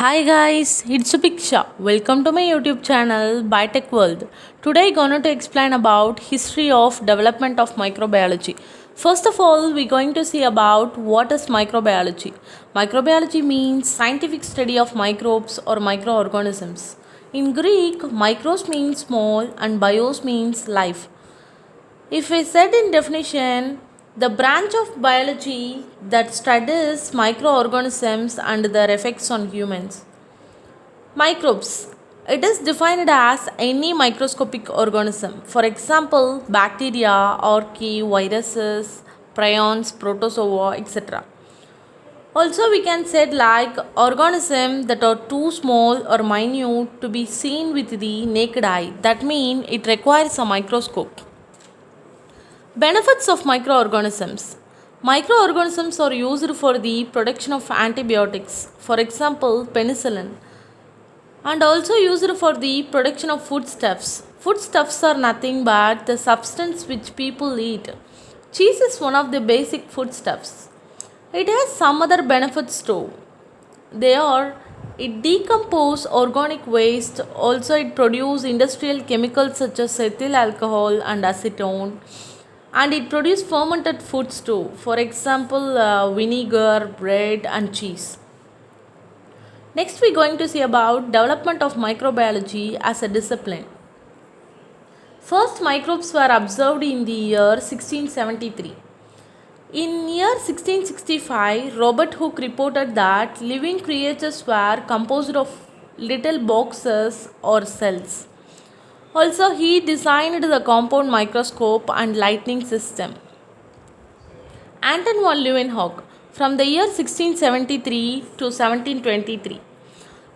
Hi guys, it's Supiksha. Welcome to my YouTube channel Biotech World. Today gonna to explain about history of development of microbiology. First of all, we're going to see about what is microbiology. Microbiology means scientific study of microbes or microorganisms. In Greek, micros means small and bios means life. If we said in definition, the branch of biology that studies microorganisms and their effects on humans. Microbes. It is defined as any microscopic organism. For example, bacteria, archaea, viruses, prions, protozoa, etc. Also, we can say like organisms that are too small or minute to be seen with the naked eye. That means it requires a microscope. Benefits of microorganisms. Microorganisms are used for the production of antibiotics, for example, penicillin, and also used for the production of foodstuffs. Foodstuffs are nothing but the substance which people eat. Cheese is one of the basic foodstuffs. It has some other benefits too. They are it decomposes organic waste, also it produces industrial chemicals such as ethyl alcohol and acetone, and it produces fermented foods too, for example vinegar, bread and cheese. Next we're going to see about development of microbiology as a discipline. First microbes were observed in the year 1673. In year 1665, Robert Hooke reported that living creatures were composed of little boxes or cells. Also, he designed the compound microscope and lighting system. Anton von Leeuwenhoek from the year 1673 to 1723.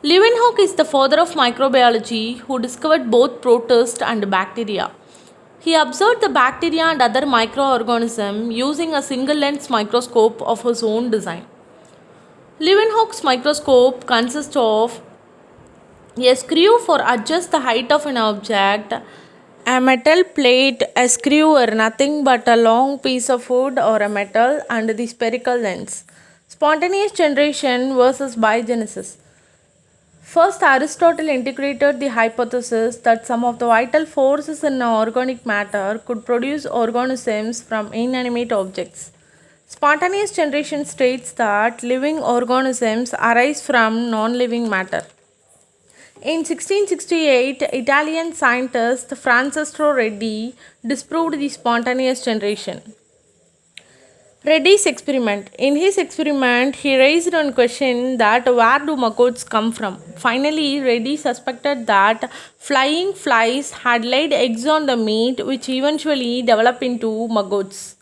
Leeuwenhoek is the father of microbiology who discovered both protists and bacteria. He observed the bacteria and other microorganisms using a single lens microscope of his own design. Leeuwenhoek's microscope consists of a screw for adjust the height of an object, a metal plate, a screw or nothing but a long piece of wood or a metal, and the spherical lens. Spontaneous generation versus biogenesis. First, Aristotle integrated the hypothesis that some of the vital forces in organic matter could produce organisms from inanimate objects. Spontaneous generation states that living organisms arise from non living matter. In 1668, Italian scientist Francesco Redi disproved the spontaneous generation. Reddy's experiment. In his experiment, he raised one question that where do maggots come from? Finally, Reddy suspected that flying flies had laid eggs on the meat which eventually developed into maggots.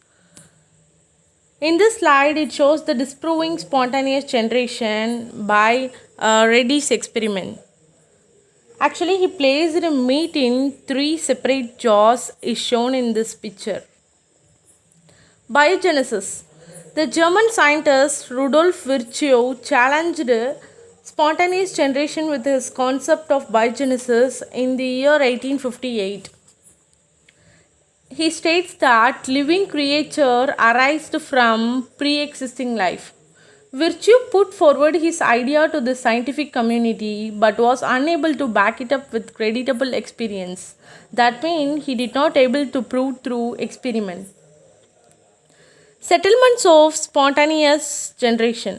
In this slide, it shows the disproving spontaneous generation by Reddy's experiment. Actually, he placed meat in three separate jars is shown in this picture. Biogenesis. The German scientist Rudolf Virchow challenged spontaneous generation with his concept of biogenesis in the year 1858. He states that living creature arised from pre-existing life. Virtue put forward his idea to the scientific community but was unable to back it up with creditable experience. That means he did not able to prove through experiment. Settlements of spontaneous generation.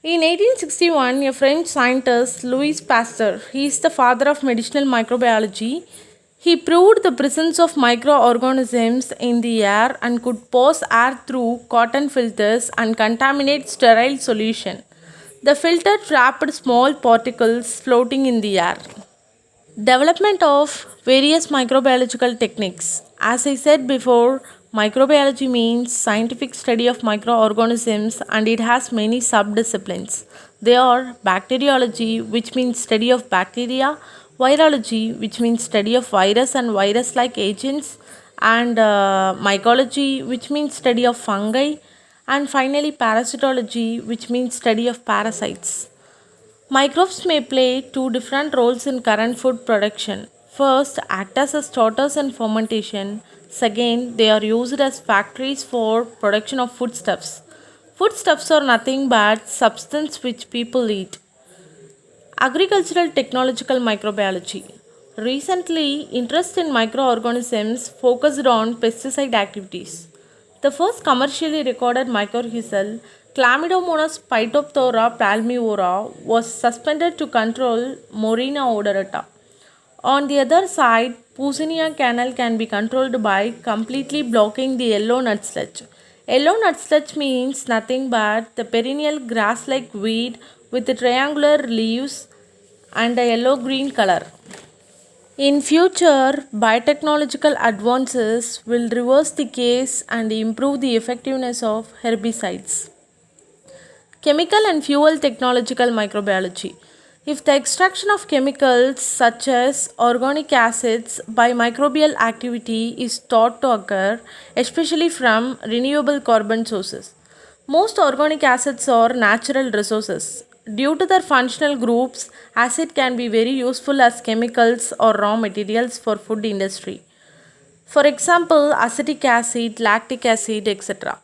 In 1861, a French scientist, Louis Pasteur, he is the father of medicinal microbiology. He proved the presence of microorganisms in the air and could pass air through cotton filters and contaminate sterile solution. The filter trapped small particles floating in the air. Development of various microbiological techniques. As I said before, microbiology means scientific study of microorganisms and it has many subdisciplines. They are bacteriology, which means study of bacteria, virology, which means study of virus and virus like agents, and mycology, which means study of fungi, and finally parasitology, which means study of parasites. Microbes may play two different roles in current food production. First, act as a starters in fermentation. Second, they are used as factories for production of foodstuffs. Foodstuffs are nothing but substance which people eat. Agricultural technological microbiology. Recently, interest in microorganisms focused on pesticide activities. The first commercially recorded mycorrhizal, Chlamydomonas phytophthora palmivora, was suspended to control Morina odorata. On the other side, Pusinia canal can be controlled by completely blocking the yellow nutsedge. Yellow nutsedge means nothing but the perennial grass-like weed with triangular leaves and a yellow-green color. In future, biotechnological advances will reverse the case and improve the effectiveness of herbicides. Chemical and fuel technological microbiology. If the extraction of chemicals such as organic acids by microbial activity is thought to occur, especially from renewable carbon sources, most organic acids are natural resources. Due to their functional groups, acid can be very useful as chemicals or raw materials for food industry. For example, acetic acid, lactic acid, etc.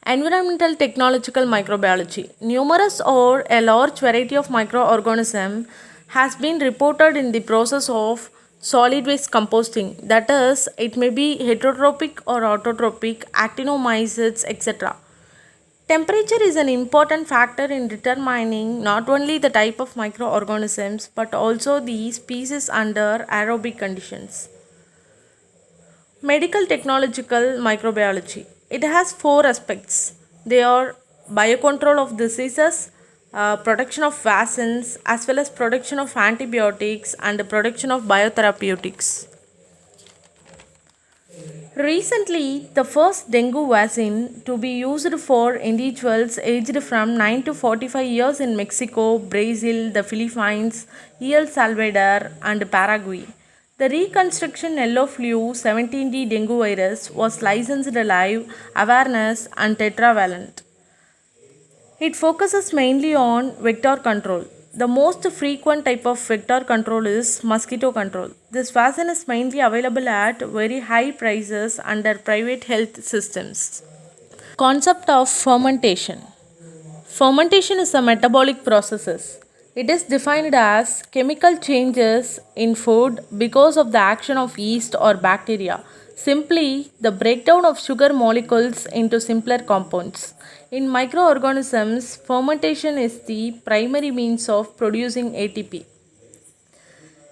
Environmental technological microbiology. Numerous or a large variety of microorganisms has been reported in the process of solid waste composting. That is, it may be heterotrophic or autotrophic, actinomycetes, etc. Temperature is an important factor in determining not only the type of microorganisms but also the species under aerobic conditions. Medical technological microbiology. It has four aspects. They are biocontrol of diseases, protection of vaccines, as well as production of antibiotics and production of biotherapeutics. Recently, the first dengue vaccine to be used for individuals aged from 9 to 45 years in Mexico, Brazil, the Philippines, El Salvador, and Paraguay. The reconstruction yellow flu 17D dengue virus was licensed live, awareness, and tetravalent. It focuses mainly on vector control. The most frequent type of vector control is mosquito control. This vaccine is mainly available at very high prices under private health systems. Concept of fermentation. Fermentation is a metabolic process. It is defined as chemical changes in food because of the action of yeast or bacteria. Simply, the breakdown of sugar molecules into simpler compounds. In microorganisms, fermentation is the primary means of producing ATP.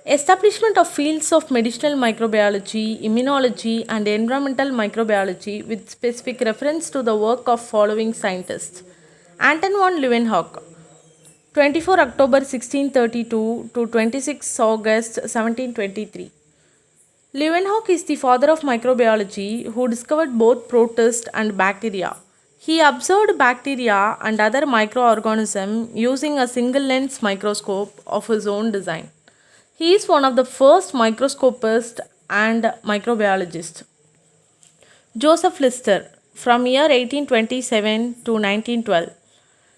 Establishment of fields of medicinal microbiology, immunology, and environmental microbiology with specific reference to the work of following scientists. Anton von Leeuwenhoek, 24 October 1632 to 26 August 1723. Leeuwenhoek is the father of microbiology who discovered both protists and bacteria. He observed bacteria and other microorganisms using a single lens microscope of his own design. He is one of the first microscopists and microbiologists. Joseph Lister, from year 1827 to 1912.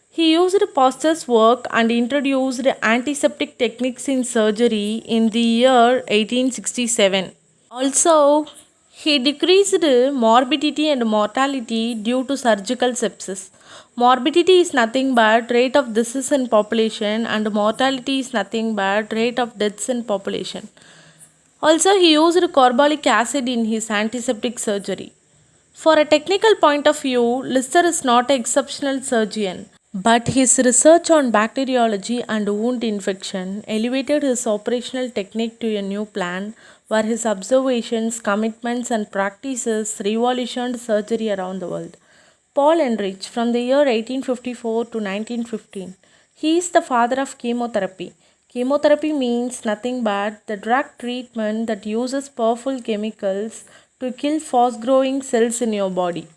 He used Pasteur's work and introduced antiseptic techniques in surgery in the year 1867. Also, he decreased morbidity and mortality due to surgical sepsis. Morbidity is nothing but rate of disease in population and mortality is nothing but rate of deaths in population. Also, he used carbolic acid in his antiseptic surgery. For a technical point of view, Lister is not an exceptional surgeon, but his research on bacteriology and wound infection elevated his operational technique to a new plan where his observations, commitments, and practices revolutionized surgery around the world. Paul Ehrlich, from the year 1854 to 1915. He is the father of chemotherapy. Chemotherapy means nothing but the drug treatment that uses powerful chemicals to kill fast growing cells in your body.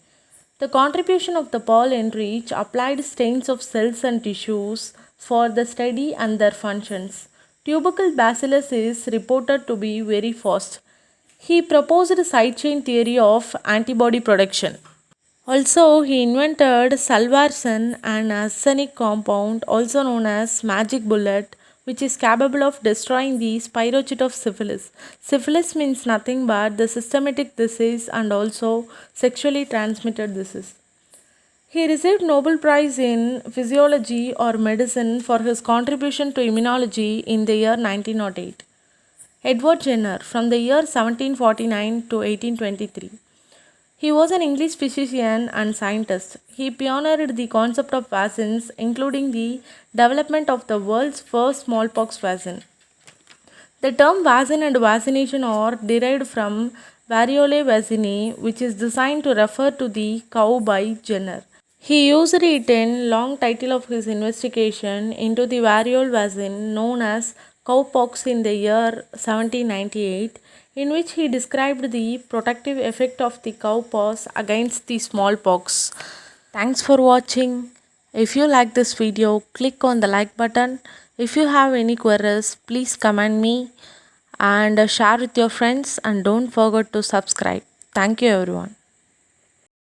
The contribution of the Paul Ehrlich applied stains of cells and tissues for the study and their functions. Tubercle bacillus is reported to be very fast. He proposed a side chain theory of antibody production. Also, he invented salvarsan, an arsenic compound also known as magic bullet, which is capable of destroying the spirochete of syphilis. Syphilis means nothing but the systematic disease and also sexually transmitted disease. He received Nobel Prize in Physiology or Medicine for his contribution to immunology in the year 1908. Edward Jenner from the year 1749 to 1823. He was an English physician and scientist. He pioneered the concept of vaccines, including the development of the world's first smallpox vaccine. The term vaccine and vaccination are derived from variole vaccinae, which is designed to refer to the cow by Jenner. He used it in long title of his investigation into the variole vaccine known as cowpox in the year 1798, in which he described the protective effect of the cowpox against the smallpox. Thanks for watching. If you like this video, click on the like button. If you have any queries, please comment me and share with your friends, and don't forget to subscribe. Thank you everyone.